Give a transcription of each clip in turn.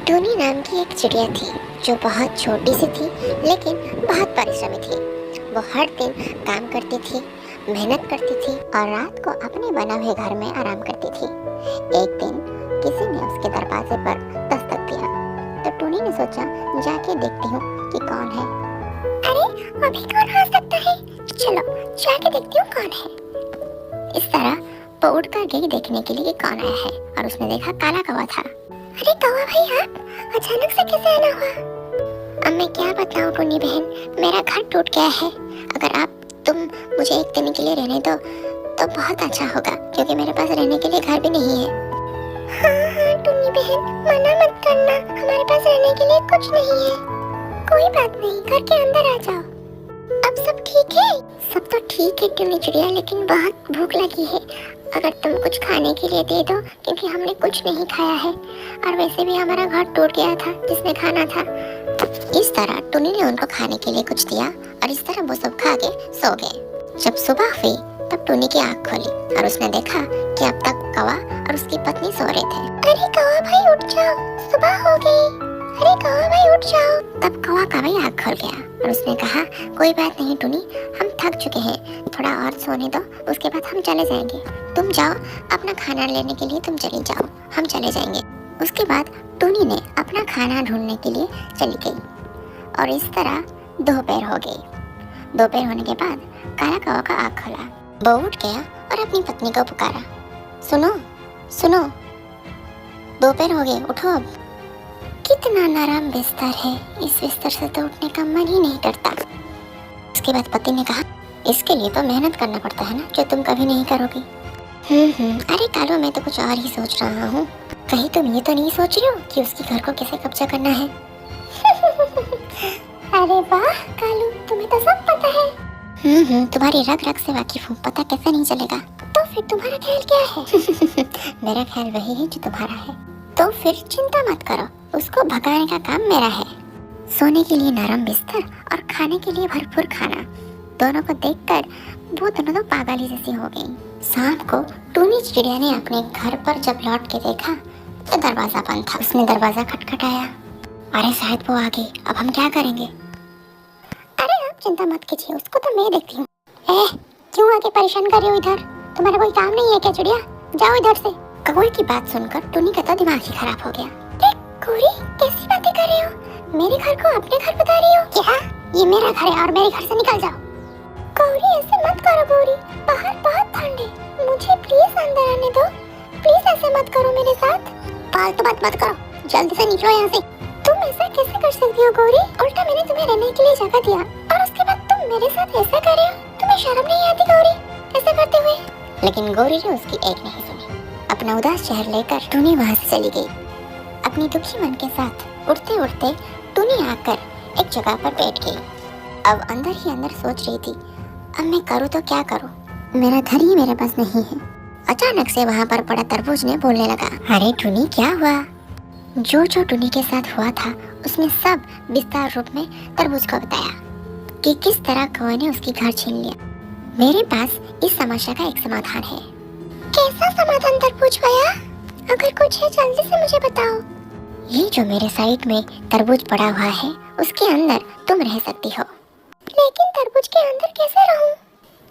टूनी नाम की एक चिड़िया थी जो बहुत छोटी सी थी लेकिन बहुत परिश्रमी थी। वो हर दिन काम करती थी, मेहनत करती थी और रात को अपने बने हुए घर में आराम करती थी। एक दिन किसी ने उसके दरवाजे पर दस्तक दिया तो टूनी ने सोचा जाके देखती हूँ कि कौन है। अरे अभी कौन आ सकता है, चलो जाके देखती हूँ कौन है। इस तरह वो उठ कर गई देखने के लिए कौन आया है और उसने देखा काला कौवा था। अरे कौवा भाई, आप अचानक से कैसे आना हुआ? अब मैं क्या बताऊं टूनी बहन, मेरा घर टूट गया है। अगर तुम मुझे एक दिन के लिए रहने दो तो बहुत अच्छा होगा, क्योंकि मेरे पास रहने के लिए घर भी नहीं है। हाँ टूनी बहन, मना मत करना, हमारे पास रहने के लिए कुछ नहीं है। कोई बात नहीं, घर के अंदर आ जाओ। अब सब ठीक है? सब तो ठीक है टूनी चिड़िया, लेकिन बहुत भूख लगी है। अगर तुम कुछ खाने के लिए दे दो, क्योंकि हमने कुछ नहीं खाया है और वैसे भी हमारा घर टूट गया था जिसमें खाना था। इस तरह टूनी ने उनको खाने के लिए कुछ दिया और इस तरह वो सब खा के सो गए। जब सुबह हुई तब टूनी की आँख खोली और उसने देखा कि अब तक कौवा और उसकी पत्नी सो रहे थे। अरे कौवा भाई उठ जाओ, सुबह हो गई। अरे कौवा भाई उठ जाओ। तब कौवा का भाई आँख खोल गया और उसने कहा, कोई बात नहीं टूनी, हम थक चुके हैं, थोड़ा और सोने दो, उसके बाद हम चले जाएंगे। तुम जाओ अपना खाना लेने के लिए, तुम चली जाओ, हम चले जाएंगे। उसके बाद टूनी ने अपना खाना ढूंढने के लिए चली गई और इस तरह दोपहर हो गई। दोपहर होने के बाद काला कौवा का आँख खोला। वो उठ गया और अपनी पत्नी को पुकारा, सुनो सुनो, दोपहर हो गए, उठो अब। कितना नरम बिस्तर है, इस बिस्तर से तो उठने का मन ही नहीं करता। उसके बाद पति ने कहा, इसके लिए तो मेहनत करना पड़ता है ना, जो तुम कभी नहीं करोगी। अरे कालू, मैं तो कुछ और ही सोच रहा हूँ। कहीं तुम ये तो नहीं सोच रही हो कि उसके घर को कैसे कब्जा करना है? अरे वाह कालू, तुम्हें तो सब पता है। तुम्हारी रग रग से वाकिफ हूँ, पता कैसे नहीं चलेगा? तो फिर तुम्हारा ख्याल क्या है? मेरा ख्याल वही है जो तुम्हारा है। तो फिर चिंता मत करो, उसको भगाने का काम मेरा है। सोने के लिए नरम बिस्तर और खाने के लिए भरपूर खाना, दोनों को देखकर वो दोनों तो पागल ही जैसी हो गई। शाम को टूनी चिड़िया ने अपने घर पर जब लौट के देखा तो दरवाजा बंद था। उसने दरवाजा खटखटाया। अरे शायद वो आ गई, अब हम क्या करेंगे? अरे आप चिंता मत कीजिए, उसको तो मैं देखती हूँ। क्यों आके परेशान कर रही हो इधर? तुम्हारा कोई काम नहीं है क्या चिड़िया? जाओ इधर से। कौवे की बात सुनकर टूनी का तो दिमाग ही खराब हो गया। गौरी, कैसी बातें कर रही हो? मेरे घर को अपने घर बता रही हो क्या? ये मेरा घर है और मेरे घर से निकल जाओ। गौरी ऐसे मत करो गौरी, बाहर बहुत ठंड है, मुझे प्लीज अंदर आने दो। प्लीज ऐसे मत करो मेरे साथ। फालतू बात मत करो, जल्दी से निकलो यहाँ से। तुम ऐसा कैसे कर सकती हो गौरी? उल्टा मैंने तुम्हें रहने के लिए जगह दिया और उसके बाद तुम मेरे साथ ऐसा कर रहे हो? तुम्हें शर्म नहीं आती गौरी ऐसा करते हुए? लेकिन गौरी ने उसकी एक नहीं सुनी। अपना उदास चेहरा लेकर टूनी वहाँ से चली गई। अपनी दुखी मन के साथ उड़ते उड़ते टूनी आकर एक जगह पर बैठ गई। अब अंदर ही अंदर सोच रही थी, अब मैं करूँ तो क्या करूँ, मेरा घर ही मेरे पास नहीं है। अचानक से वहाँ पर पड़ा तरबूज ने बोलने लगा, अरे टूनी क्या हुआ? जो जो टूनी के साथ हुआ था उसने सब विस्तार रूप में तरबूज को बताया कि किस तरह कौवे ने उसकी घर छीन लिया। मेरे पास इस समस्या का एक समाधान है। कैसा समाधान तरबूज भैया? अगर कुछ है जल्दी से मुझे बताओ। ये जो मेरे साइड में तरबूज पड़ा हुआ है उसके अंदर तुम रह सकती हो। लेकिन तरबूज के अंदर कैसे रहूं?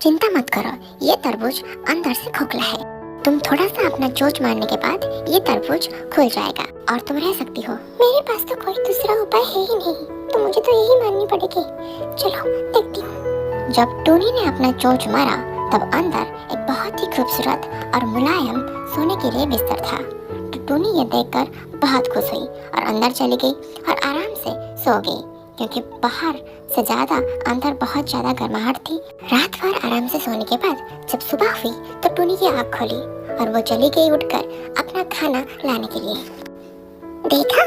चिंता मत करो, ये तरबूज अंदर से खोखला है। तुम थोड़ा सा अपना चोंच मारने के बाद ये तरबूज खुल जाएगा और तुम रह सकती हो। मेरे पास तो कोई दूसरा उपाय है ही नहीं, तो मुझे तो यही माननी पड़ेगी। चलो देखती हूँ। जब टूनी ने अपना चोंच मारा तब अंदर एक बहुत ही खूबसूरत और मुलायम सोने के लिए बिस्तर था। तो टूनी ये देखकर बहुत खुश हुई और अंदर चली गई और आराम से सो गई, क्योंकि बाहर से ज्यादा अंदर बहुत ज्यादा गर्माहट थी। रात भर आराम से सोने के बाद जब सुबह हुई तो टूनी की आँख खोली और वो चली गई उठकर अपना खाना लाने के लिए। देखा,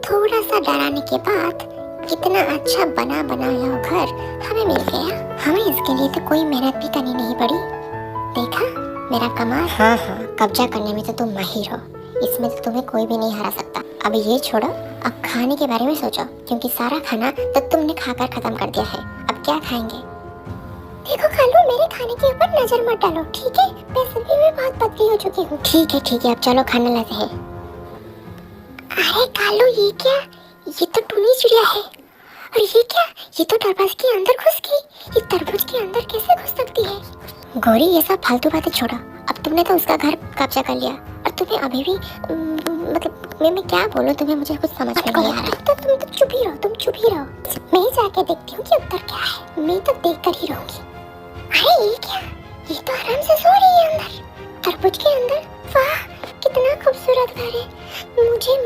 थोड़ा सा डराने के बाद कितना अच्छा बना बनाया घर हमें मिल गया। हमें इसके लिए तो कोई मेहनत भी करनी नहीं पड़ी। देखा मेरा कमाल। हाँ, कब्जा करने में तो तुम माहिर हो, इसमें तो तुम्हें कोई भी नहीं हरा सकता। अब ये छोड़ो, अब खाने के बारे में सोचो, क्योंकि सारा खाना तो तुमने खाकर खत्म कर दिया है। अब क्या खाएंगे? देखो खालू, मेरे खाने के ऊपर नजर मत डालो, ठीक है? वैसे भी मैं बहुत पतली हो चुकी हूँ। ठीक है, अब चलो खाना लाते हैं। अरे कालू, ये क्या? ये तो टूनी चिड़िया है। और ये क्या? ये तो दरवाजे के अंदर घुस गई। ये तरबूज के अंदर कैसे घुस सकती है? गौरी, ये सब फालतू बातें छोड़ो। अब तुमने तो उसका घर कब्जा कर लिया और तुम्हें अभी भी मतलब मैं क्या बोलूं तुम्हें, मुझे कुछ समझ में नहीं आ रहा। तो तुम तो चुप ही रहो, तुम चुप ही रहो। मैं जाके देखती हूँ कि अंदर क्या है। मैं तो देख कर ही रहूंगी। अरे ये क्या? ये तो आराम से सो रही है अंदर, तरबूज के अंदर। वाह, कितना खूबसूरत घर है।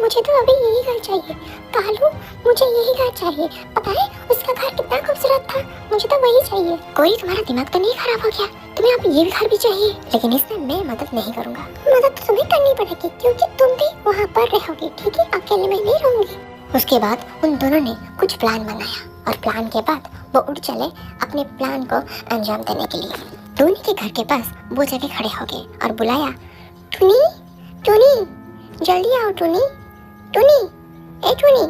मुझे तो अभी यही घर चाहिए कालू, मुझे यही घर चाहिए। पता है उसका घर कितना खूबसूरत था, मुझे तो वही चाहिए। कोई तुम्हारा दिमाग तो नहीं खराब हो गया? तुम्हें अब ये घर भी चाहिए? लेकिन इसमें मैं मदद नहीं करूंगा। मदद तो तुम्हें करनी पड़ेगी क्योंकि तुम भी वहाँ पर रहोगी, ठीक है? अकेले में नहीं रहूंगी। उसके बाद उन दोनों ने कुछ प्लान बनाया और प्लान के बाद वो उड़ चले अपने प्लान को अंजाम देने के लिए। टूनी के घर के पास वो जाके खड़े हो गए और बुलाया, टूनी, टूनी, जल्दी आओ टूनी, टूनी, ए टूनी।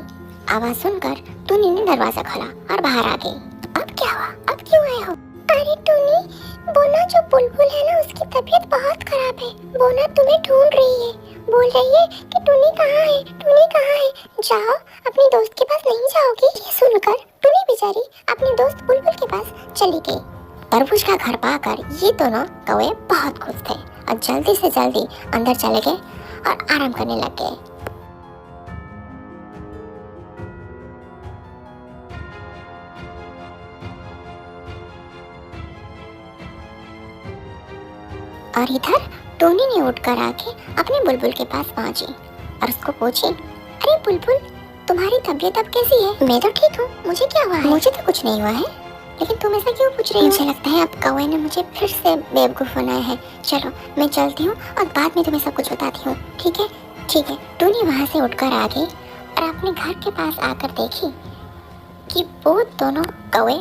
आवाज सुनकर टूनी ने दरवाजा खोला और बाहर आ गई। अब क्या हुआ? अब क्यों आए हो? अरे टूनी, वो ना जो बुलबुल है ना, उसकी तबीयत बहुत खराब है। वो ना तुम्हें ढूंढ रही है, बोल रही है कि टूनी कहाँ है, टूनी कहाँ है। जाओ, अपनी दोस्त के पास नहीं जाओगी? ये सुनकर टूनी बेचारी अपने दोस्त बुलबुल के पास चली गई। तरबूज का घर पाकर ये दोनों कौवे बहुत खुश थे और जल्दी से जल्दी अंदर चले गए और आराम करने लग गए। और इधर टोनी ने उठकर आके अपने बुलबुल के पास पहुंची और उसको पूछी, अरे बुलबुल, तुम्हारी तबीयत अब कैसी है? मैं तो ठीक हूँ, मुझे क्या हुआ है? मुझे तो कुछ नहीं हुआ है, लेकिन तुम ऐसा क्यों पूछ रही हो? मुझे लगता है अब कौवे ने मुझे फिर से बेवकूफ बनाया है। चलो मैं चलती हूँ और बाद में तुम्हें सब कुछ बताती हूँ, ठीक है? ठीक है। टूनी वहाँ से उठकर आ गई और अपने घर के पास आकर देखी कि वो दोनों कौवे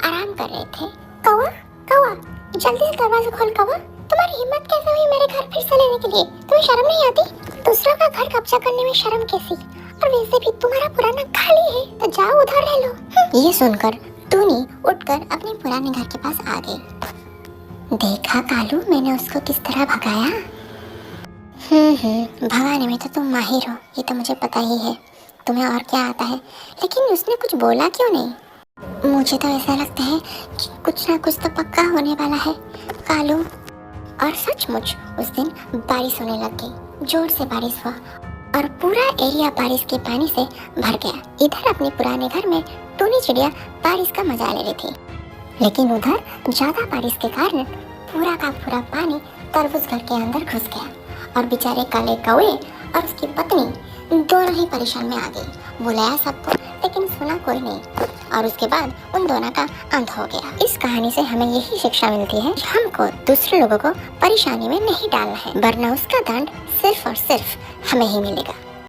आराम कर रहे थे। कौवा, कौवा, जल्दी से दरवाजा खोल। कौवा, तुम्हारी हिम्मत कैसे हुई मेरे घर फिर से लेने के लिए? तुम्हें शर्म नहीं आती? दूसरों का घर कब्जा करने में शर्म कैसी? और वैसे भी तुम्हारा पुराना खाली है, तो जाओ उधर रह लो। ये सुनकर टूनी उठकर अपने पुराने घर के पास आ गई। देखा कालू, मैंने उसको किस तरह भगाया। भगाने में तो तुम माहिर हो, ये तो मुझे पता ही है। तुम्हें और क्या आता है, लेकिन उसने कुछ बोला क्यों नहीं? मुझे तो ऐसा लगता है कि कुछ ना कुछ तो पक्का होने वाला है कालू। और सचमुच उस दिन बारिश होने लग गई, जोर से बारिश हुआ और पूरा एरिया बारिश के पानी से भर गया। इधर अपने पुराने घर में टूनी चिड़िया बारिश का मजा ले रही थी, लेकिन उधर ज्यादा बारिश के कारण पूरा का पूरा पानी तरबूज घर के अंदर घुस गया और बेचारे काले कौवे और उसकी पत्नी दोनों ही परेशान में आ गई। बुलाया सबको, लेकिन सुना कोई नहीं और उसके बाद उन दोनों का अंत हो गया। इस कहानी से हमें यही शिक्षा मिलती है कि हमको दूसरे लोगों को परेशानी में नहीं डालना है, वरना उसका दंड सिर्फ और सिर्फ हमें ही मिलेगा।